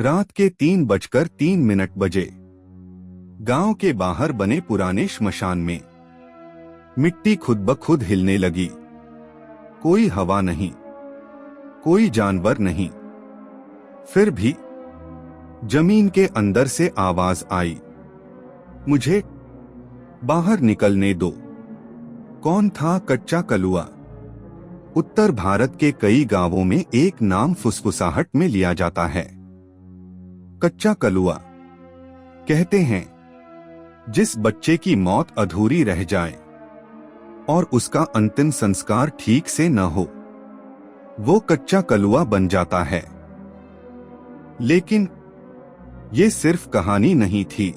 रात के 3:03 बजे गांव के बाहर बने पुराने श्मशान में मिट्टी खुद ब खुद हिलने लगी। कोई हवा नहीं, कोई जानवर नहीं। फिर भी जमीन के अंदर से आवाज आई, मुझे बाहर निकलने दो। कौन था कच्चा कलुआ? उत्तर भारत के कई गांवों में एक नाम फुसफुसाहट में लिया जाता है। कच्चा कलुआ कहते हैं जिस बच्चे की मौत अधूरी रह जाए और उसका अंतिम संस्कार ठीक से न हो, वो कच्चा कलुआ बन जाता है। लेकिन ये सिर्फ कहानी नहीं थी।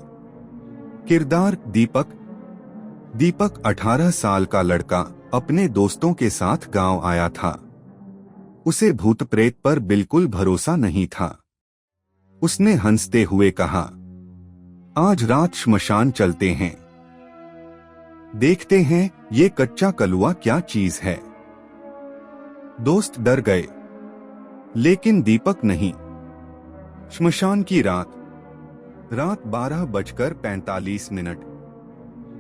किरदार दीपक 18 साल का लड़का अपने दोस्तों के साथ गांव आया था। उसे भूत प्रेत पर बिल्कुल भरोसा नहीं था। उसने हंसते हुए कहा, आज रात श्मशान चलते हैं, देखते हैं ये कच्चा कलुआ क्या चीज है। दोस्त डर गए, लेकिन दीपक नहीं। श्मशान की रात 12:45।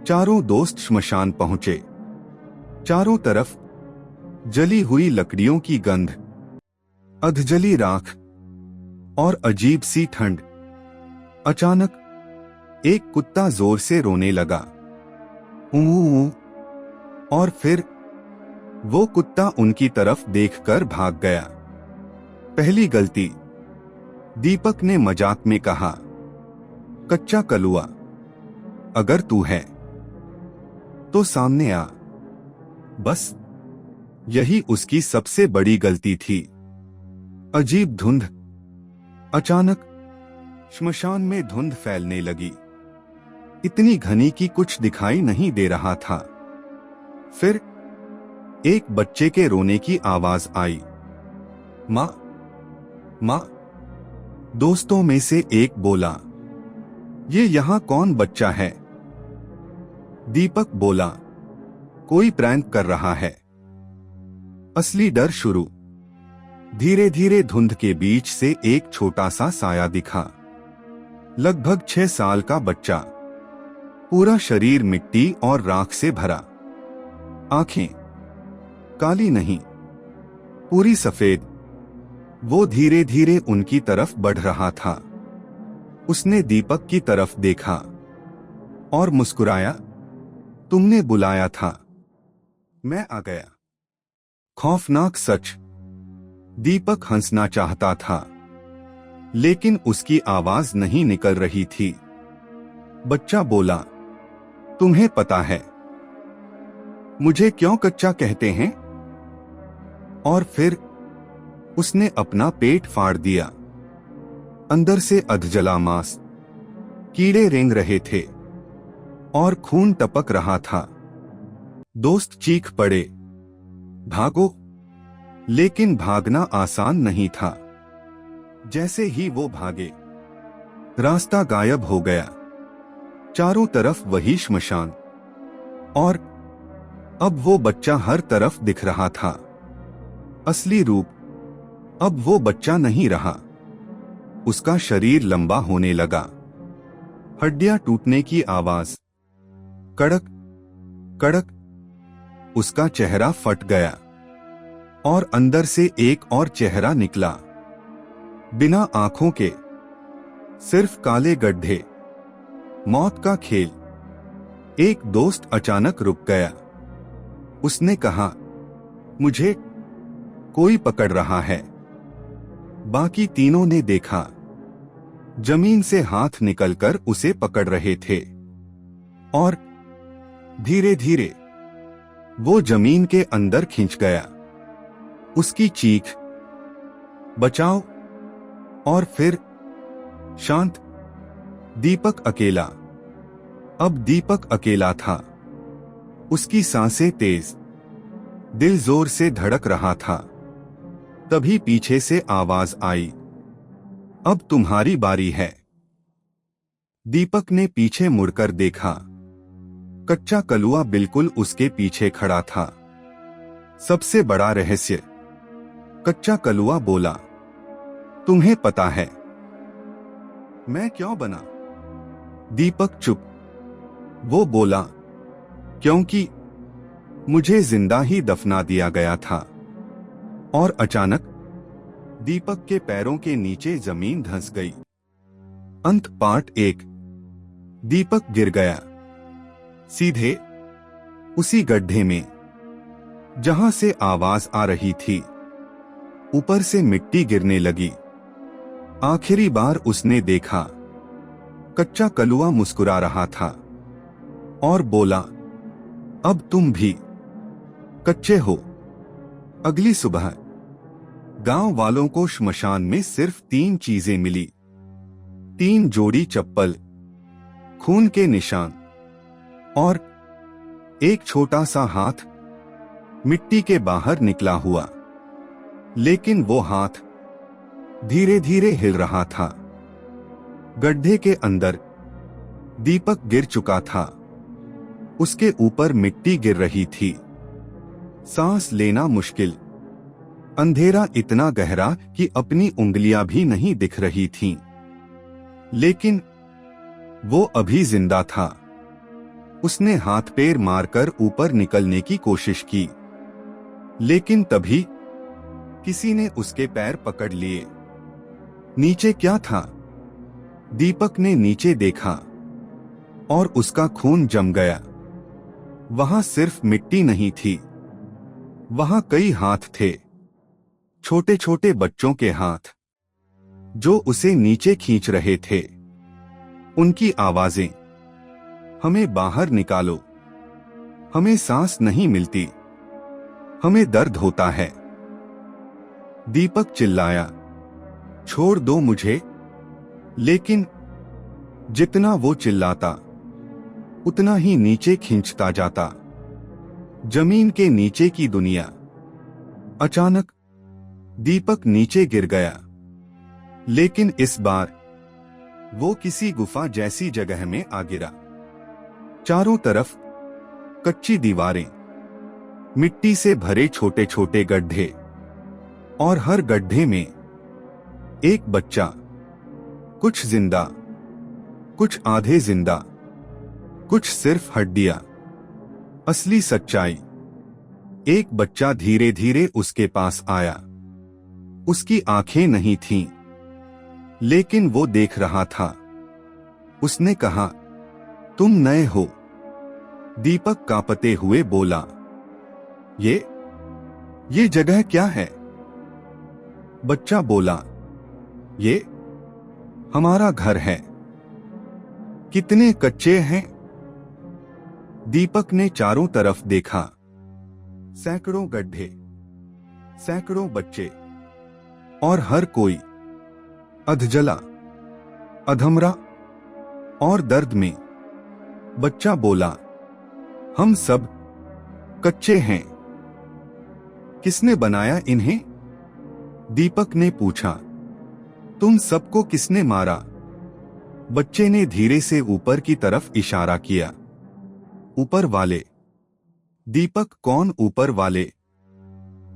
चारों दोस्त श्मशान पहुंचे। चारों तरफ जली हुई लकड़ियों की गंध, अधजली राख और अजीब सी ठंड। अचानक एक कुत्ता जोर से रोने लगा, ऊ। और फिर वो कुत्ता उनकी तरफ देखकर भाग गया। पहली गलती, दीपक ने मजाक में कहा, कच्चा कलुआ, अगर तू है तो सामने आ। बस यही उसकी सबसे बड़ी गलती थी। अजीब धुंध। अचानक श्मशान में धुंध फैलने लगी, इतनी घनी कि कुछ दिखाई नहीं दे रहा था। फिर एक बच्चे के रोने की आवाज आई, माँ, माँ। दोस्तों में से एक बोला, ये यहां कौन बच्चा है? दीपक बोला, कोई प्रैंक कर रहा है। असली डर शुरू। धीरे धीरे धुंध के बीच से एक छोटा सा साया दिखा। लगभग 6 साल का बच्चा, पूरा शरीर मिट्टी और राख से भरा। आंखें काली नहीं, पूरी सफेद। वो धीरे धीरे उनकी तरफ बढ़ रहा था। उसने दीपक की तरफ देखा और मुस्कुराया, तुमने बुलाया था, मैं आ गया। खौफनाक सच। दीपक हंसना चाहता था, लेकिन उसकी आवाज नहीं निकल रही थी। बच्चा बोला, तुम्हें पता है मुझे क्यों कच्चा कहते हैं? और फिर उसने अपना पेट फाड़ दिया। अंदर से अधजला मांस, कीड़े रेंग रहे थे और खून टपक रहा था। दोस्त चीख पड़े, भागो। लेकिन भागना आसान नहीं था। जैसे ही वो भागे, रास्ता गायब हो गया। चारों तरफ वही श्मशान, और अब वो बच्चा हर तरफ दिख रहा था। असली रूप। अब वो बच्चा नहीं रहा। उसका शरीर लंबा होने लगा, हड्डियां टूटने की आवाज, कड़क कड़क। उसका चेहरा फट गया और अंदर से एक और चेहरा निकला, बिना आंखों के, सिर्फ काले गड्ढे। मौत का खेल। एक दोस्त अचानक रुक गया। उसने कहा, मुझे कोई पकड़ रहा है। बाकी तीनों ने देखा, जमीन से हाथ निकलकर उसे पकड़ रहे थे और धीरे धीरे वो जमीन के अंदर खिंच गया। उसकी चीख, बचाओ। और फिर शांत। दीपक अकेला। अब दीपक अकेला था। उसकी सांसें तेज, दिल जोर से धड़क रहा था। तभी पीछे से आवाज आई, अब तुम्हारी बारी है। दीपक ने पीछे मुड़कर देखा। कच्चा कलुआ बिल्कुल उसके पीछे खड़ा था। सबसे बड़ा रहस्य, कच्चा कलुआ बोला, तुम्हें पता है मैं क्यों बना? दीपक चुप। वो बोला, क्योंकि मुझे जिंदा ही दफना दिया गया था। और अचानक दीपक के पैरों के नीचे जमीन धंस गई। अंत पार्ट 1। दीपक गिर गया, सीधे उसी गड्ढे में जहां से आवाज आ रही थी। ऊपर से मिट्टी गिरने लगी। आखिरी बार उसने देखा, कच्चा कलुआ मुस्कुरा रहा था और बोला, अब तुम भी कच्चे हो। अगली सुबह गांव वालों को श्मशान में सिर्फ 3 चीजें मिली। 3 जोड़ी चप्पल, खून के निशान और एक छोटा सा हाथ मिट्टी के बाहर निकला हुआ। लेकिन वो हाथ धीरे धीरे हिल रहा था। गड्ढे के अंदर दीपक गिर चुका था। उसके ऊपर मिट्टी गिर रही थी। सांस लेना मुश्किल। अंधेरा इतना गहरा कि अपनी उंगलियां भी नहीं दिख रही थीं। लेकिन वो अभी जिंदा था। उसने हाथ पैर मारकर ऊपर निकलने की कोशिश की, लेकिन तभी किसी ने उसके पैर पकड़ लिए। नीचे क्या था? दीपक ने नीचे देखा और उसका खून जम गया। वहां सिर्फ मिट्टी नहीं थी, वहां कई हाथ थे, छोटे छोटे बच्चों के हाथ, जो उसे नीचे खींच रहे थे। उनकी आवाजें, हमें बाहर निकालो, हमें सांस नहीं मिलती, हमें दर्द होता है। दीपक चिल्लाया, छोड़ दो मुझे। लेकिन जितना वो चिल्लाता, उतना ही नीचे खींचता जाता। जमीन के नीचे की दुनिया। अचानक दीपक नीचे गिर गया, लेकिन इस बार वो किसी गुफा जैसी जगह में आ गिरा। चारों तरफ कच्ची दीवारें, मिट्टी से भरे छोटे छोटे गड्ढे, और हर गड्ढे में एक बच्चा, कुछ जिंदा, कुछ आधे जिंदा, कुछ सिर्फ हड्डियां। असली सच्चाई। एक बच्चा धीरे धीरे उसके पास आया। उसकी आंखें नहीं थीं, लेकिन वो देख रहा था। उसने कहा, तुम नए हो? दीपक कांपते हुए बोला, ये जगह क्या है? बच्चा बोला, ये हमारा घर है। कितने कच्चे हैं? दीपक ने चारों तरफ देखा। सैकड़ों गड्ढे, सैकड़ों बच्चे, और हर कोई अधजला, अधमरा और दर्द में। बच्चा बोला, हम सब कच्चे हैं। किसने बनाया इन्हें? दीपक ने पूछा, तुम सबको किसने मारा? बच्चे ने धीरे से ऊपर की तरफ इशारा किया। ऊपर वाले। दीपक, कौन ऊपर वाले?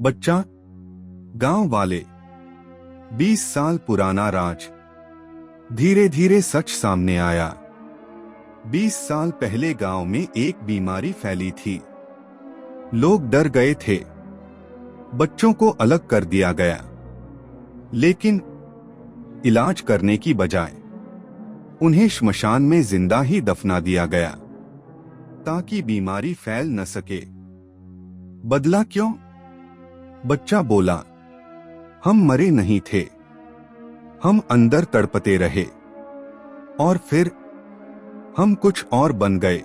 बच्चा, गांव वाले। 20 साल पुराना राज। धीरे धीरे सच सामने आया। 20 साल पहले गांव में एक बीमारी फैली थी। लोग डर गए थे। बच्चों को अलग कर दिया गया, लेकिन इलाज करने की बजाय उन्हें श्मशान में जिंदा ही दफना दिया गया, ताकि बीमारी फैल न सके। बदला क्यों? बच्चा बोला, हम मरे नहीं थे, हम अंदर तड़पते रहे, और फिर हम कुछ और बन गए।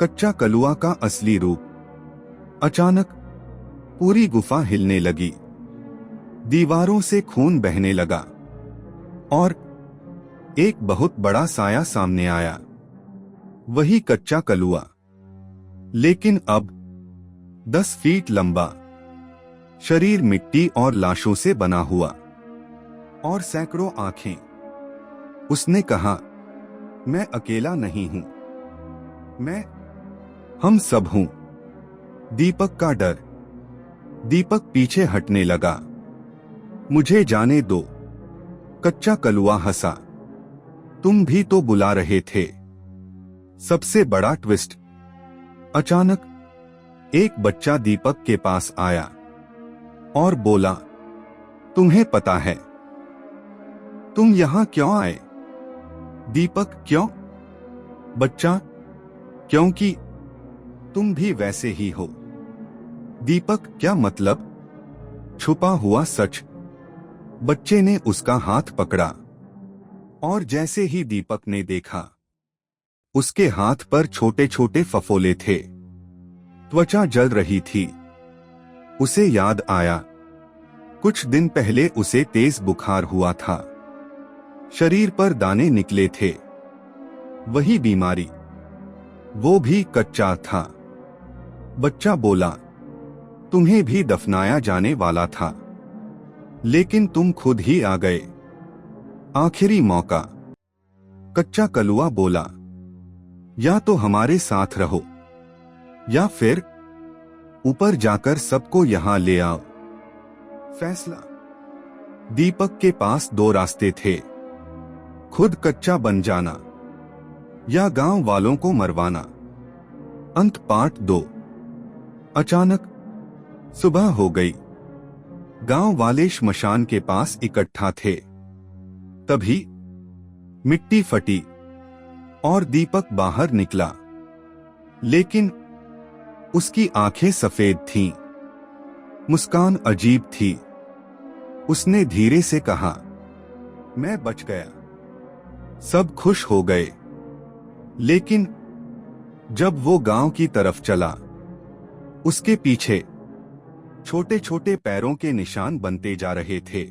कच्चा कलुआ का असली रूप। अचानक पूरी गुफा हिलने लगी। दीवारों से खून बहने लगा और एक बहुत बड़ा साया सामने आया। वही कच्चा कलुआ, लेकिन अब 10 फीट लंबा, शरीर मिट्टी और लाशों से बना हुआ, और सैकड़ों आंखें। उसने कहा, मैं अकेला नहीं हूं, हम सब हूं। दीपक का डर। दीपक पीछे हटने लगा। मुझे जाने दो। कच्चा कलुआ हंसा। तुम भी तो बुला रहे थे। सबसे बड़ा ट्विस्ट, अचानक एक बच्चा दीपक के पास आया और बोला, तुम्हें पता है तुम यहां क्यों आए? दीपक, क्यों? बच्चा, क्योंकि तुम भी वैसे ही हो। दीपक, क्या मतलब? छुपा हुआ सच। बच्चे ने उसका हाथ पकड़ा और जैसे ही दीपक ने देखा, उसके हाथ पर छोटे छोटे फफोले थे, त्वचा जल रही थी। उसे याद आया, कुछ दिन पहले उसे तेज बुखार हुआ था, शरीर पर दाने निकले थे। वही बीमारी, वो भी कच्चा था। बच्चा बोला, तुम्हें भी दफनाया जाने वाला था, लेकिन तुम खुद ही आ गए। आखिरी मौका। कच्चा कलुआ बोला, या तो हमारे साथ रहो या फिर ऊपर जाकर सबको यहां ले आओ। फैसला। दीपक के पास दो रास्ते थे, खुद कच्चा बन जाना या गांव वालों को मरवाना। अंत पार्ट 2। अचानक सुबह हो गई। गांव वाले श्मशान के पास इकट्ठा थे। तभी मिट्टी फटी और दीपक बाहर निकला, लेकिन उसकी आंखें सफेद थीं, मुस्कान अजीब थी। उसने धीरे से कहा, मैं बच गया। सब खुश हो गए, लेकिन जब वो गांव की तरफ चला, उसके पीछे छोटे छोटे पैरों के निशान बनते जा रहे थे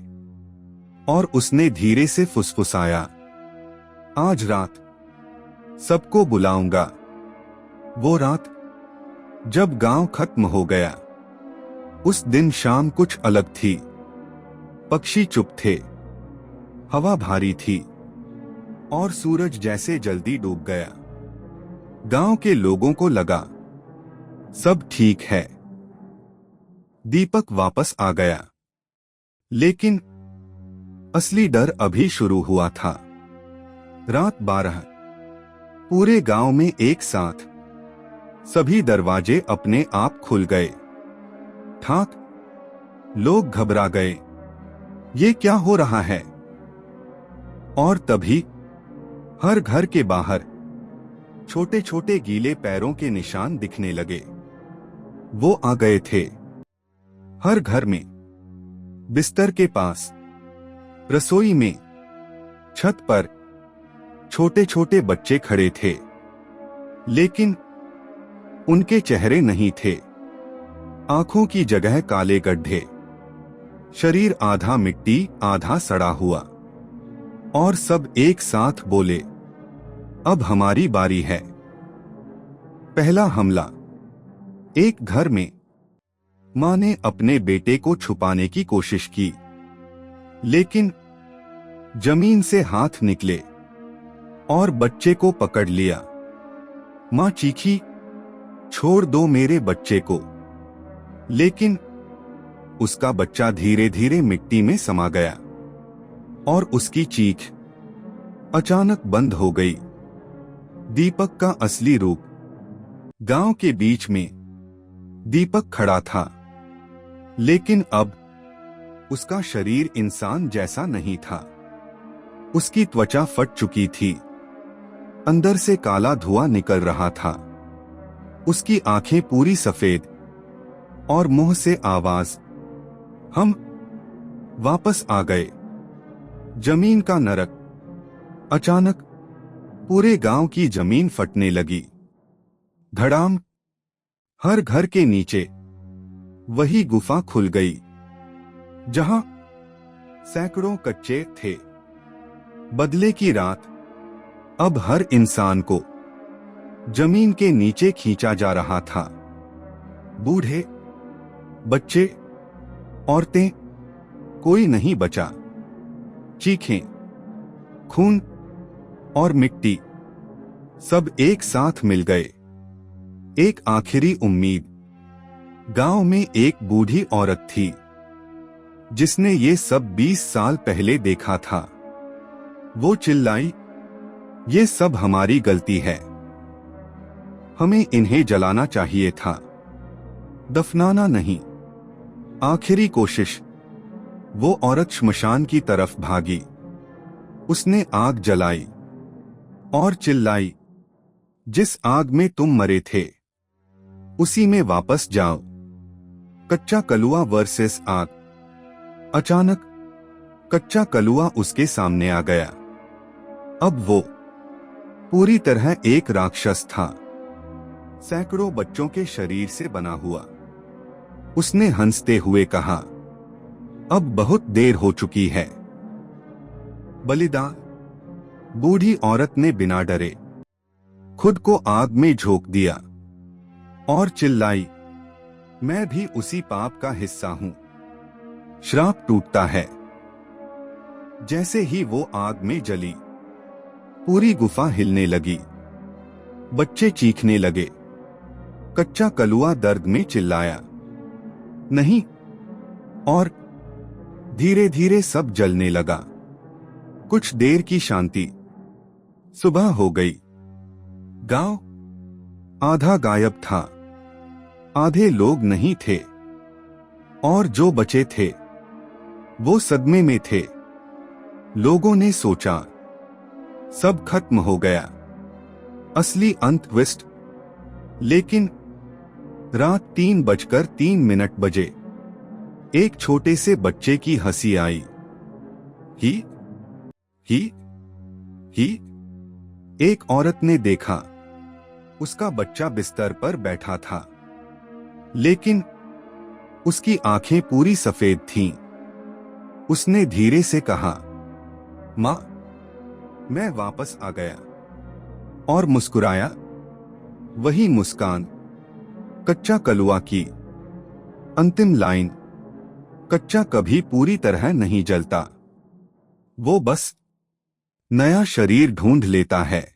और उसने धीरे से फुसफुसाया, आज रात सबको बुलाऊंगा। वो रात जब गांव खत्म हो गया। उस दिन शाम कुछ अलग थी। पक्षी चुप थे, हवा भारी थी और सूरज जैसे जल्दी डूब गया। गांव के लोगों को लगा सब ठीक है, दीपक वापस आ गया। लेकिन असली डर अभी शुरू हुआ था। रात 12, पूरे गांव में एक साथ सभी दरवाजे अपने आप खुल गए। ठाक, लोग घबरा गए, ये क्या हो रहा है? और तभी हर घर के बाहर छोटे छोटे गीले पैरों के निशान दिखने लगे। वो आ गए थे। हर घर में, बिस्तर के पास, रसोई में, छत पर छोटे छोटे बच्चे खड़े थे, लेकिन उनके चेहरे नहीं थे। आंखों की जगह काले गड्ढे, शरीर आधा मिट्टी आधा सड़ा हुआ। और सब एक साथ बोले, अब हमारी बारी है। पहला हमला। एक घर में मां ने अपने बेटे को छुपाने की कोशिश की, लेकिन जमीन से हाथ निकले और बच्चे को पकड़ लिया। मां चीखी, छोड़ दो मेरे बच्चे को। लेकिन उसका बच्चा धीरे धीरे मिट्टी में समा गया और उसकी चीख अचानक बंद हो गई। दीपक का असली रूप। गांव के बीच में दीपक खड़ा था, लेकिन अब उसका शरीर इंसान जैसा नहीं था। उसकी त्वचा फट चुकी थी, अंदर से काला धुआं निकल रहा था। उसकी आंखें पूरी सफेद और मुंह से आवाज, हम वापस आ गए। जमीन का नरक। अचानक पूरे गांव की जमीन फटने लगी। धड़ाम। हर घर के नीचे वही गुफा खुल गई, जहां सैकड़ों कच्चे थे। बदले की रात। अब हर इंसान को जमीन के नीचे खींचा जा रहा था। बूढ़े, बच्चे, औरतें, कोई नहीं बचा। चीखें, खून और मिट्टी सब एक साथ मिल गए। एक आखिरी उम्मीद। गांव में एक बूढ़ी औरत थी, जिसने ये सब 20 साल पहले देखा था। वो चिल्लाई, ये सब हमारी गलती है। हमें इन्हें जलाना चाहिए था, दफनाना नहीं। आखिरी कोशिश। वो औरत श्मशान की तरफ भागी। उसने आग जलाई और चिल्लाई, जिस आग में तुम मरे थे उसी में वापस जाओ। कच्चा कलुआ वर्सेस आग। अचानक कच्चा कलुआ उसके सामने आ गया। अब वो पूरी तरह एक राक्षस था, सैकड़ों बच्चों के शरीर से बना हुआ। उसने हंसते हुए कहा, अब बहुत देर हो चुकी है। बलिदान। बूढ़ी औरत ने बिना डरे खुद को आग में झोंक दिया और चिल्लाई, मैं भी उसी पाप का हिस्सा हूं। श्राप टूटता है। जैसे ही वो आग में जली, पूरी गुफा हिलने लगी। बच्चे चीखने लगे। कच्चा कलुआ दर्द में चिल्लाया, नहीं। और धीरे धीरे सब जलने लगा। कुछ देर की शांति। सुबह हो गई। गांव आधा गायब था, आधे लोग नहीं थे, और जो बचे थे वो सदमे में थे। लोगों ने सोचा सब खत्म हो गया, असली अंत ट्विस्ट। लेकिन रात 3:03 बजे एक छोटे से बच्चे की हंसी आई। ही ही ही। एक औरत ने देखा, उसका बच्चा बिस्तर पर बैठा था, लेकिन उसकी आंखें पूरी सफेद थीं। उसने धीरे से कहा, मां, मैं वापस आ गया। और मुस्कुराया। वही मुस्कान। कच्चा कलुआ की अंतिम लाइन। कच्चा कभी पूरी तरह नहीं जलता, वो बस नया शरीर ढूंढ लेता है।